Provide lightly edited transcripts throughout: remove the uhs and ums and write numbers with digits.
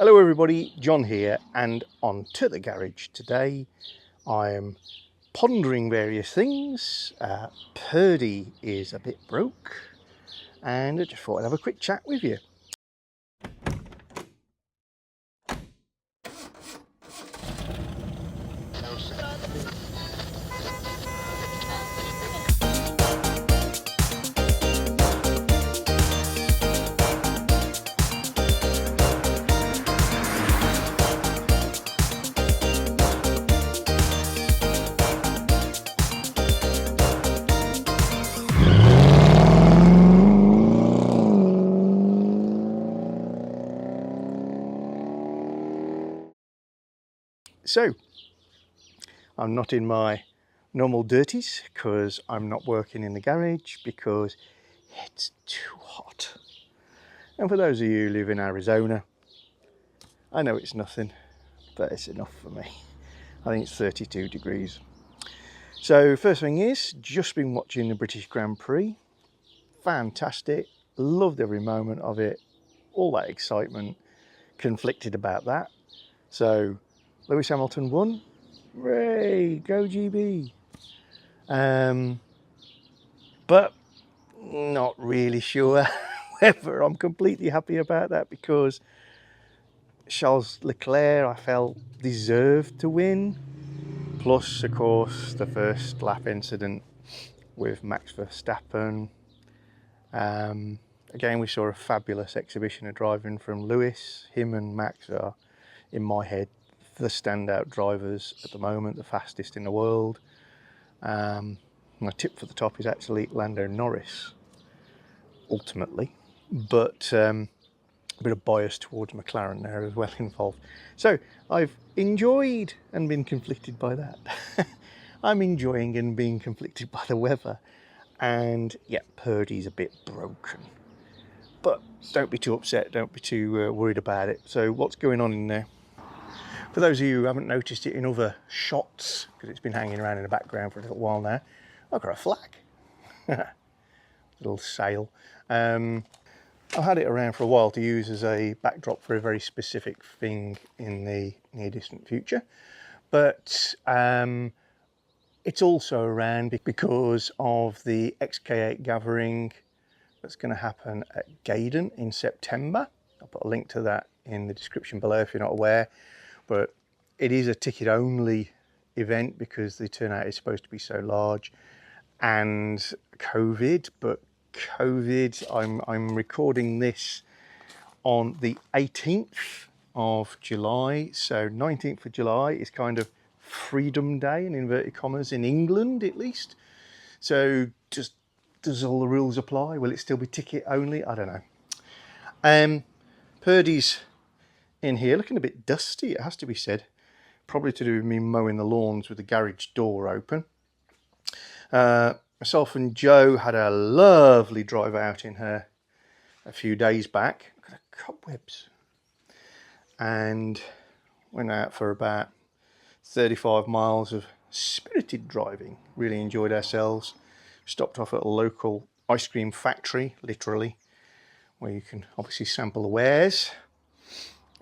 Hello everybody, John here, and on to the garage. Today I'm pondering various things. Purdey is a bit broke, and I just thought I'd have a quick chat with you. So, I'm not in my normal dirties because I'm not working in the garage because it's too hot. And for those of you who live in Arizona, I know it's nothing, but it's enough for me. I think it's 32 degrees. So first thing is, just been watching the British Grand Prix. Fantastic, loved every moment of it, all that excitement, conflicted about that. So Lewis Hamilton won, hooray, go GB. But not really sure whether I'm completely happy about that, because Charles Leclerc, I felt, deserved to win. Plus, of course, the first lap incident with Max Verstappen. Again, we saw a fabulous exhibition of driving from Lewis. Him and Max are, in my head, the standout drivers at the moment, the fastest in the world. My tip for the top is actually Lando Norris, ultimately, but a bit of bias towards McLaren there as well involved. So I've enjoyed and been conflicted by that. I'm enjoying and being conflicted by the weather, and yeah, Purdey's a bit broken, but don't be too upset, don't be too worried about it. So what's going on in there? For those of you who haven't noticed it in other shots, because it's been hanging around in the background for a little while now, I've got a flag. Little sail. I've had it around for a while to use as a backdrop for a very specific thing in the near distant future, but it's also around because of the XK8 gathering that's going to happen at Gaydon in September. I'll put a link to that in the description below if you're not aware, but it is a ticket only event because the turnout is supposed to be so large, and COVID, but COVID, I'm recording this on the 18th of July, so 19th of July is kind of Freedom Day in inverted commas in England, at least. So just, does all the rules apply? Will it still be ticket only? I don't know. Purdey's in here looking a bit dusty, it has to be said, probably to do with me mowing the lawns with the garage door open. Myself and Joe had a lovely drive out in her a few days back. Look at the cobwebs. And went out for about 35 miles of spirited driving. Really enjoyed ourselves. Stopped off at a local ice cream factory, literally, where you can obviously sample the wares.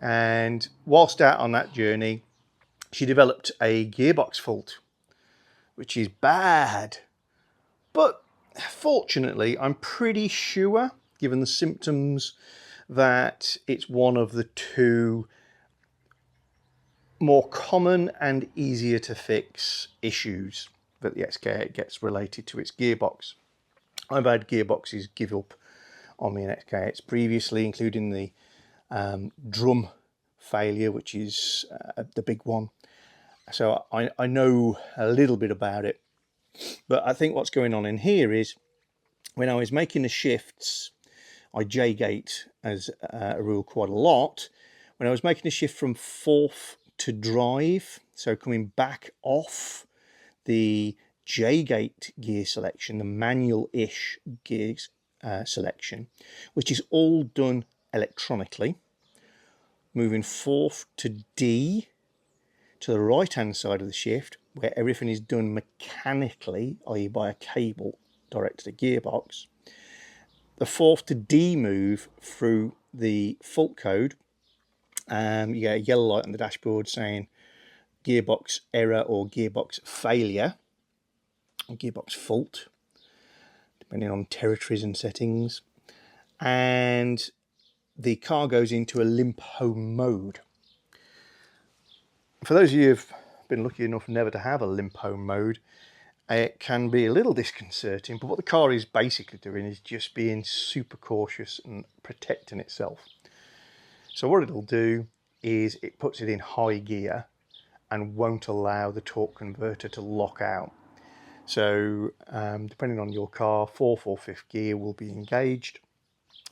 And whilst out on that journey, she developed a gearbox fault, which is bad. But fortunately, I'm pretty sure, given the symptoms, that it's one of the two more common and easier to fix issues that the XK8 gets related to its gearbox. I've had gearboxes give up on me in XK8s previously, including the drum failure, which is the big one. So I know a little bit about it. But I think what's going on in here is, when I was making the shifts, I J-gate as a rule quite a lot. When I was making the shift from fourth to drive, so coming back off the J-gate gear selection, the manual-ish gear selection, which is all done electronically, moving fourth to D, to the right hand side of the shift, where everything is done mechanically, i.e. by a cable direct to the gearbox. The fourth to D move through the fault code You get a yellow light on the dashboard saying gearbox error or gearbox failure, or gearbox fault, depending on territories and settings. And the car goes into a limp home mode. For those of you who've been lucky enough never to have a limp home mode, it can be a little disconcerting, but what the car is basically doing is just being super cautious and protecting itself. So what it'll do is it puts it in high gear and won't allow the torque converter to lock out. So depending on your car, 4th or 5th gear will be engaged,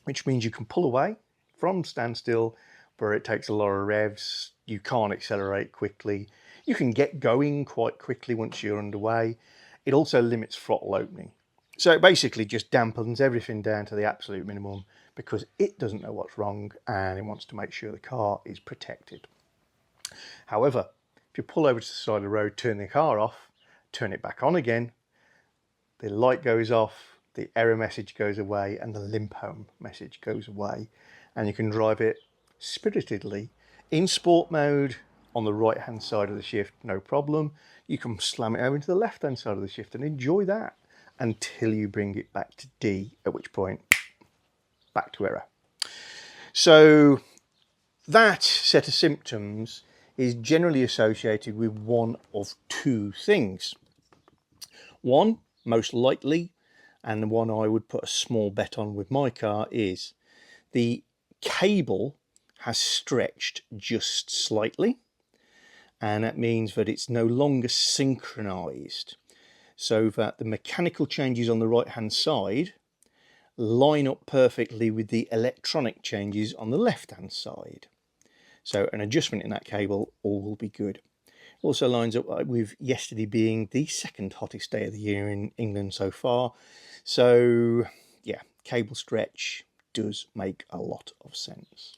which means you can pull away from standstill where it takes a lot of revs. You can't accelerate quickly. You can get going quite quickly once you're underway. It also limits throttle opening. So it basically just dampens everything down to the absolute minimum because it doesn't know what's wrong and it wants to make sure the car is protected. However, if you pull over to the side of the road, turn the car off, turn it back on again, the light goes off, the error message goes away, and the limp home message goes away, and you can drive it spiritedly in sport mode on the right hand side of the shift, no problem. You can slam it over into the left hand side of the shift and enjoy that until you bring it back to D, at which point back to error. So that set of symptoms is generally associated with one of two things. One, most likely, and the one I would put a small bet on with my car, is the cable has stretched just slightly, and that means that it's no longer synchronized, so that the mechanical changes on the right hand side line up perfectly with the electronic changes on the left hand side. So an adjustment in that cable, all will be good. Also lines up with yesterday being the second hottest day of the year in England so far. So yeah, cable stretch does make a lot of sense.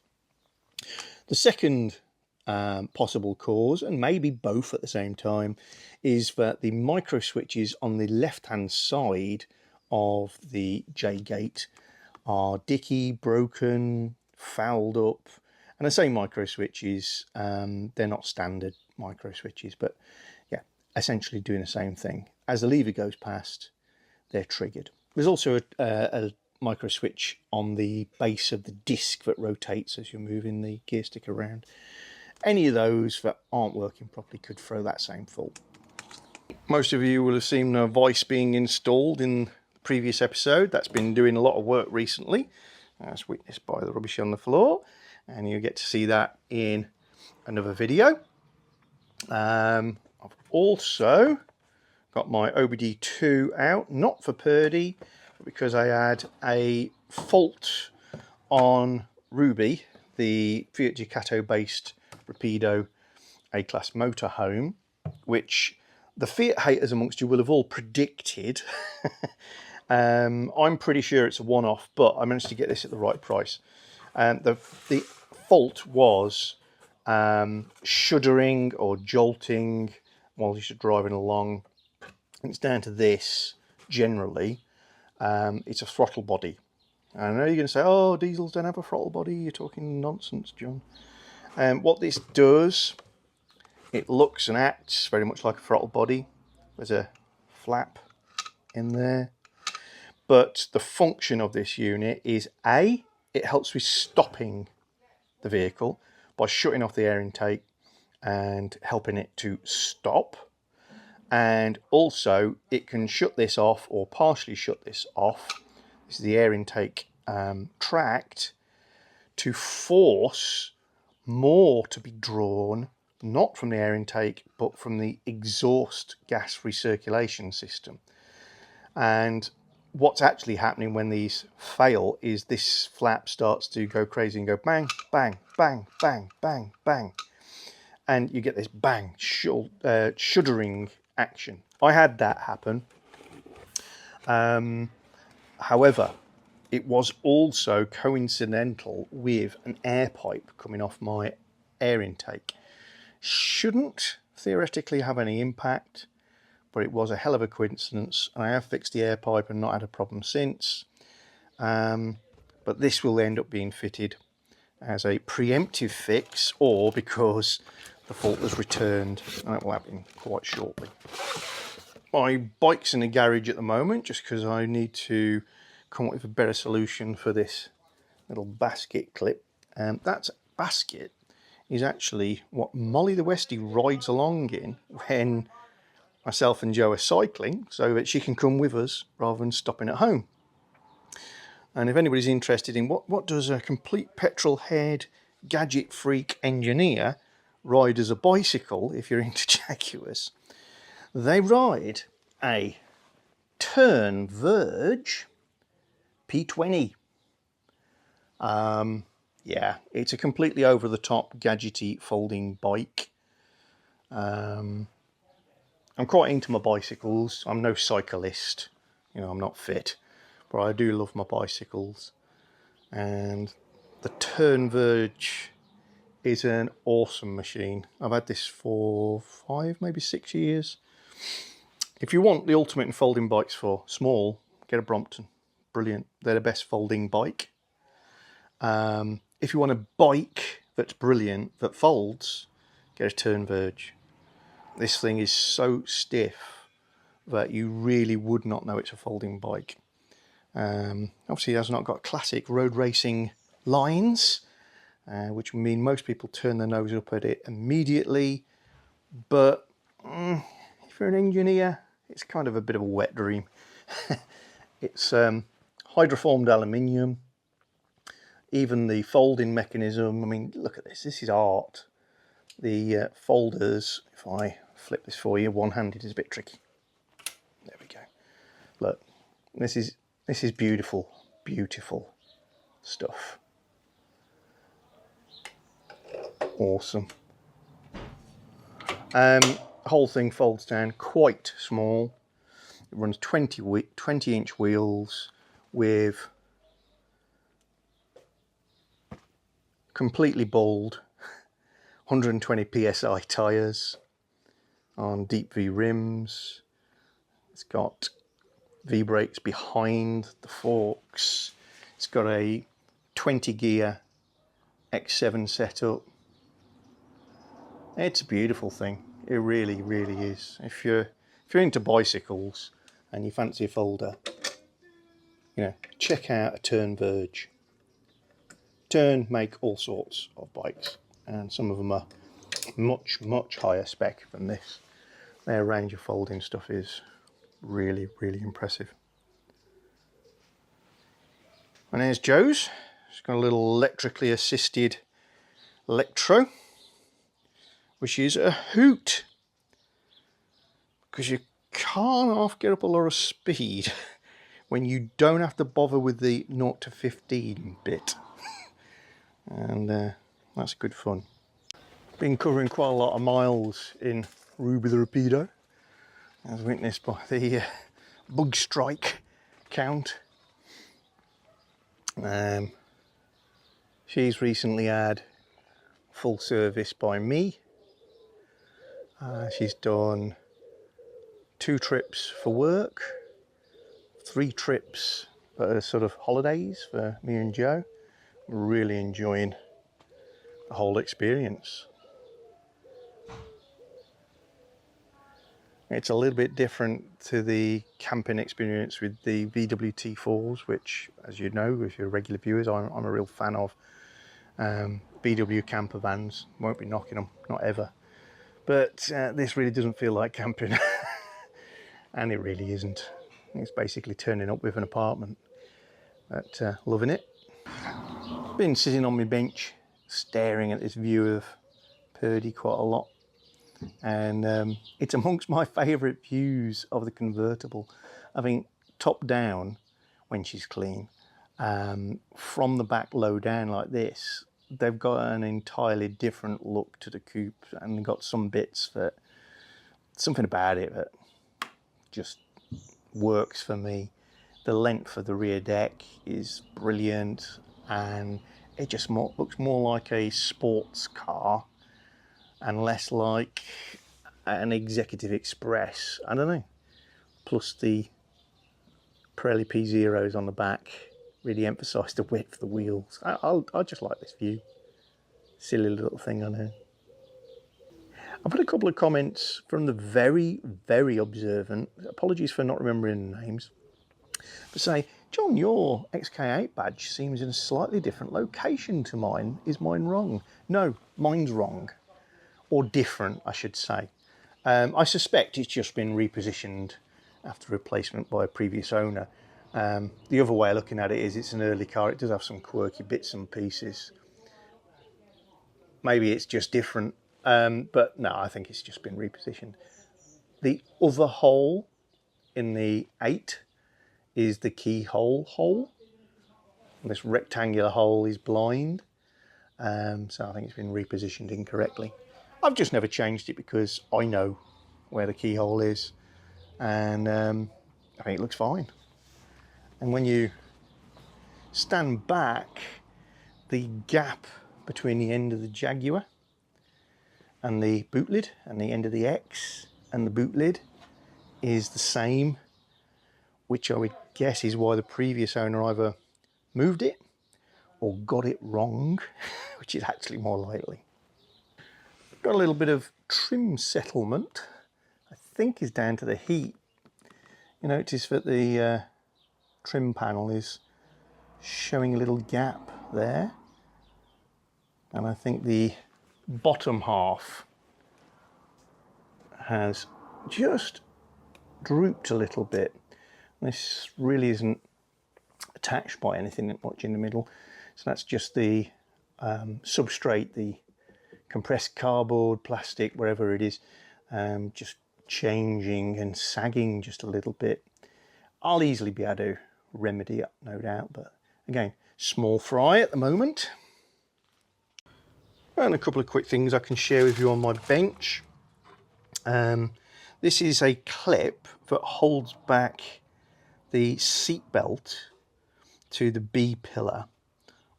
The second possible cause, and maybe both at the same time, is that the micro switches on the left hand side of the J-gate are dicky, broken, fouled up. And I say micro switches, they're not standard micro switches, but yeah, essentially doing the same thing. As the lever goes past, they're triggered. There's also a micro switch on the base of the disc that rotates as you're moving the gear stick around. Any of those that aren't working properly could throw that same fault. Most of you will have seen a vice being installed in the previous episode. That's been doing a lot of work recently, as witnessed by the rubbish on the floor, and you get to see that in another video. I've also got my OBD2 out, not for Purdey, but because I had a fault on Ruby, the Fiat Ducato based Rapido A-Class motorhome, which the Fiat haters amongst you will have all predicted. I'm pretty sure it's a one-off, but I managed to get this at the right price. The fault was shuddering or jolting while you're driving along. It's down to this generally. It's a throttle body. I know you're going to say, oh, diesels don't have a throttle body. You're talking nonsense, John. What this does, it looks and acts very much like a throttle body. There's a flap in there. But the function of this unit is A, it helps with stopping the vehicle by shutting off the air intake and helping it to stop. And also it can shut this off or partially shut this off. This is the air intake tract to force more to be drawn, not from the air intake, but from the exhaust gas recirculation system. And what's actually happening when these fail is this flap starts to go crazy and go bang, bang, bang, bang, bang, bang. And you get this bang, shuddering action. I had that happen. However, it was also coincidental with an air pipe coming off my air intake. Shouldn't theoretically have any impact, but it was a hell of a coincidence. And I have fixed the air pipe and not had a problem since. But this will end up being fitted as a preemptive fix or because the fault was returned, and that will happen quite shortly. My bike's in the garage at the moment just because I need to come up with a better solution for this little basket clip. And that basket is actually what Molly the Westie rides along in when myself and Joe are cycling, so that she can come with us rather than stopping at home. And if anybody's interested in what does a complete petrol-head gadget freak engineer ride as a bicycle, if you're into Jaguars, they ride a Turn Verge P20. Yeah, it's a completely over-the-top gadgety folding bike. I'm quite into my bicycles. I'm no cyclist, you know, I'm not fit, but I do love my bicycles. And the Turn Verge is an awesome machine. I've had this for 5, maybe 6 years. If you want the ultimate in folding bikes for small, get a Brompton. Brilliant. They're the best folding bike. If you want a bike that's brilliant, that folds, get a Turn Verge. This thing is so stiff that you really would not know it's a folding bike. Obviously it has not got classic road racing lines, which mean most people turn their nose up at it immediately, but if you're an engineer, it's kind of a bit of a wet dream. It's hydroformed aluminium. Even the folding mechanism, I mean, look at this, this is art. The folders, if I flip this for you, one-handed is a bit tricky. There we go. Look, this is beautiful, beautiful stuff. Awesome. The whole thing folds down quite small. It runs 20-inch wheels with completely bald 120 psi tyres on deep V rims. It's got V brakes behind the forks. It's got a 20 gear X7 setup. It's a beautiful thing. It really, really is. If you're into bicycles and you fancy a folder, you know, check out a Turn Verge. Turn make all sorts of bikes, and some of them are much, much higher spec than this. Their range of folding stuff is really, really impressive. And there's Joe's. It's got a little electrically assisted electro, which is a hoot, because you can't half get up a lot of speed when you don't have to bother with the 0 to 15 bit. And that's good fun. Been covering quite a lot of miles in Ruby the Rapido, as witnessed by the bug strike count. She's recently had full service by me. She's done 2 trips for work, 3 trips for sort of holidays for me and Joe. Really enjoying the whole experience. It's a little bit different to the camping experience with the VW T4s, which, as you know, if you're regular viewers, I'm a real fan of. VW camper vans, won't be knocking them, not ever. But this really doesn't feel like camping. And it really isn't. It's basically turning up with an apartment. But loving it. Been sitting on my bench staring at this view of Purdey quite a lot, and it's amongst my favourite views of the convertible. I think top down, when she's clean, from the back low down like this, they've got an entirely different look to the coupe, and they've got some bits that, something about it that just works for me. The length of the rear deck is brilliant, and it just looks more like a sports car and less like an executive express. I don't know. Plus the Pirelli P0s on the back, really emphasise the width of the wheels. I just like this view. Silly little thing on here. I've had a couple of comments from the very, very observant. Apologies for not remembering the names. But say, John, your XK8 badge seems in a slightly different location to mine. Is mine wrong? No, mine's wrong. Or different, I should say. I suspect it's just been repositioned after replacement by a previous owner. The other way of looking at it is it's an early car. It does have some quirky bits and pieces. Maybe it's just different. But no, I think it's just been repositioned. The other hole in the 8 is the keyhole hole. And this rectangular hole is blind. So I think it's been repositioned incorrectly. I've just never changed it because I know where the keyhole is. And I think it looks fine. And when you stand back, the gap between the end of the Jaguar and the boot lid and the end of the X and the boot lid is the same, which I would guess is why the previous owner either moved it or got it wrong, which is actually more likely. Got a little bit of trim settlement, I think is down to the heat. You notice that the trim panel is showing a little gap there, and I think the bottom half has just drooped a little bit. This really isn't attached by anything much in the middle, so that's just the substrate, the compressed cardboard, plastic, wherever it is, just changing and sagging just a little bit. I'll easily be able to remedy it, no doubt, but again, small fry at the moment. And a couple of quick things I can share with you on my bench. This is a clip that holds back the seat belt to the B pillar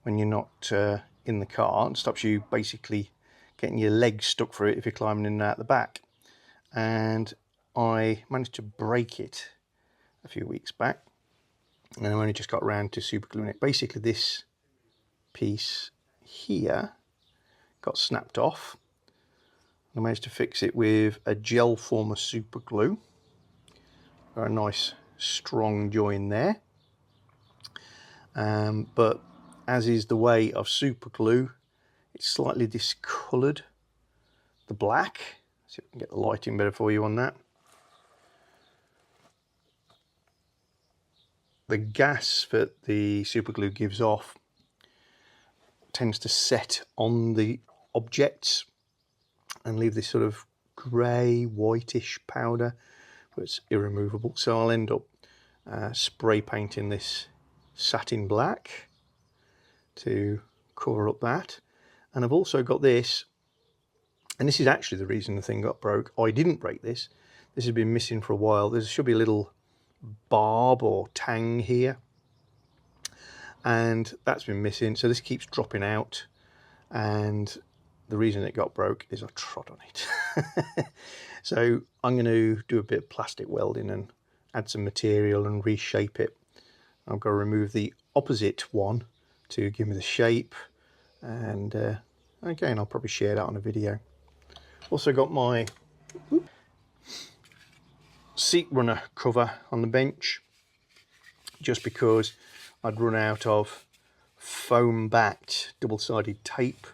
when you're not in the car, and stops you basically getting your legs stuck through it if you're climbing in and out the back. And I managed to break it a few weeks back, and I only just got around to super gluing it. Basically this piece here got snapped off. I managed to fix it with a gel former super glue. Got a nice strong join there. But as is the way of super glue, it's slightly discoloured the black. See if we can get the lighting better for you on that. The gas that the super glue gives off tends to set on the objects and leave this sort of grey whitish powder, but it's irremovable. So I'll end up spray painting this satin black to cover up that. And I've also got this, and this is actually the reason the thing got broke. I didn't break this. This has been missing for a while. There should be a little barb or tang here, and that's been missing, so this keeps dropping out, and the reason it got broke is I trod on it. So I'm going to do a bit of plastic welding and add some material and reshape it. I've got to remove the opposite one to give me the shape, and again, I'll probably share that on a video. Also got my seat runner cover on the bench, just because I'd run out of foam backed double-sided tape.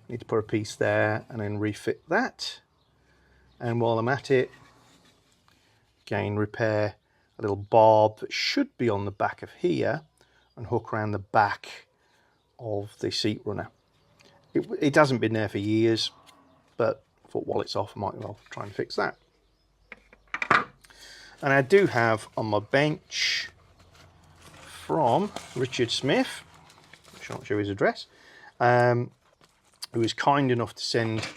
I need to put a piece there and then refit that. And while I'm at it, again, repair a little barb that should be on the back of here and hook around the back of the seat runner. It hasn't been there for years, but I thought while it's off, I might well try and fix that. And I do have on my bench from Richard Smith, I shan't show his address, who was kind enough to send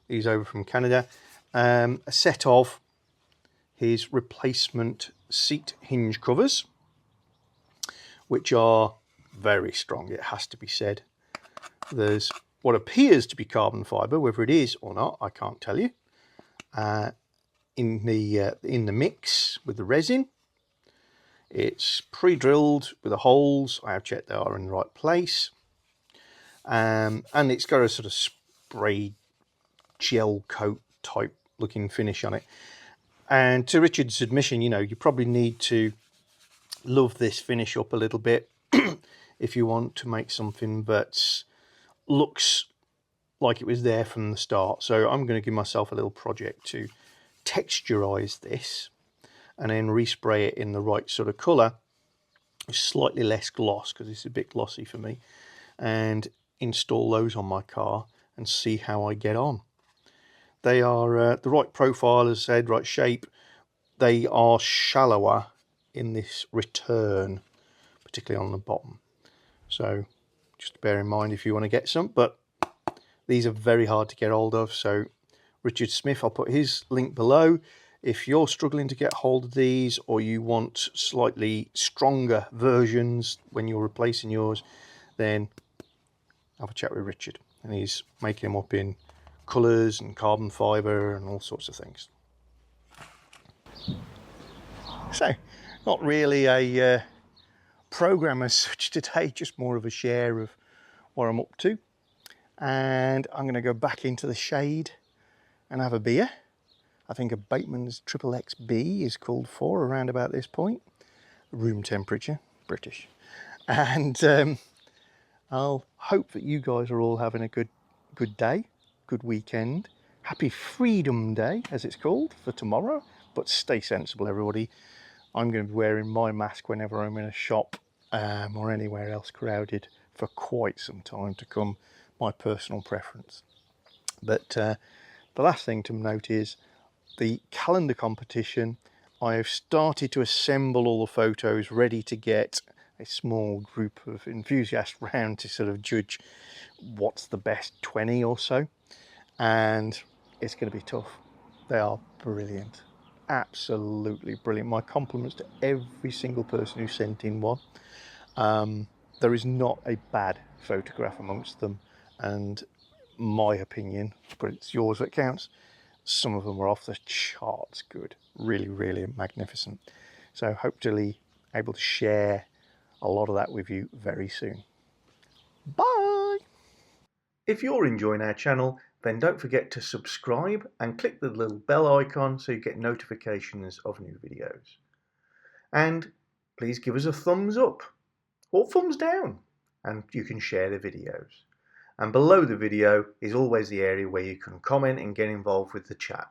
these over from Canada, a set of his replacement seat hinge covers, which are very strong, it has to be said. There's what appears to be carbon fibre, whether it is or not, I can't tell you, in the mix with the resin. It's pre-drilled with the holes. I have checked they are in the right place. And it's got a sort of spray gel coat type looking finish on it. And to Richard's admission, you know, you probably need to love this finish up a little bit if you want to make something that looks like it was there from the start. So I'm going to give myself a little project to texturize this and then respray it in the right sort of colour, slightly less gloss because it's a bit glossy for me, and install those on my car and see how I get on. They are the right profile, as I said, right shape. They are shallower in this return, particularly on the bottom. So just bear in mind if you want to get some, but these are very hard to get hold of. So Richard Smith, I'll put his link below. If you're struggling to get hold of these, or you want slightly stronger versions when you're replacing yours, then have a chat with Richard, and he's making them up in colours and carbon fibre and all sorts of things. So not really a program as such today, just more of a share of what I'm up to. And I'm going to go back into the shade and have a beer. I think a Bateman's XXXB is called for around about this point. Room temperature, British. And I'll hope that you guys are all having a good day, good weekend. Happy Freedom Day, as it's called, for tomorrow. But stay sensible, everybody. I'm going to be wearing my mask whenever I'm in a shop or anywhere else crowded for quite some time to come. My personal preference. But the last thing to note is the calendar competition. I have started to assemble all the photos ready to get a small group of enthusiasts round to sort of judge what's the best 20 or so, and it's going to be tough. They are brilliant, absolutely brilliant. My compliments to every single person who sent in one. There is not a bad photograph amongst them, and my opinion, but it's yours that counts, some of them were off the charts good. Really magnificent. So hopefully able to share a lot of that with you very soon. Bye! If you're enjoying our channel, then don't forget to subscribe and click the little bell icon so you get notifications of new videos. And please give us a thumbs up or thumbs down, and you can share the videos. And below the video is always the area where you can comment and get involved with the chat.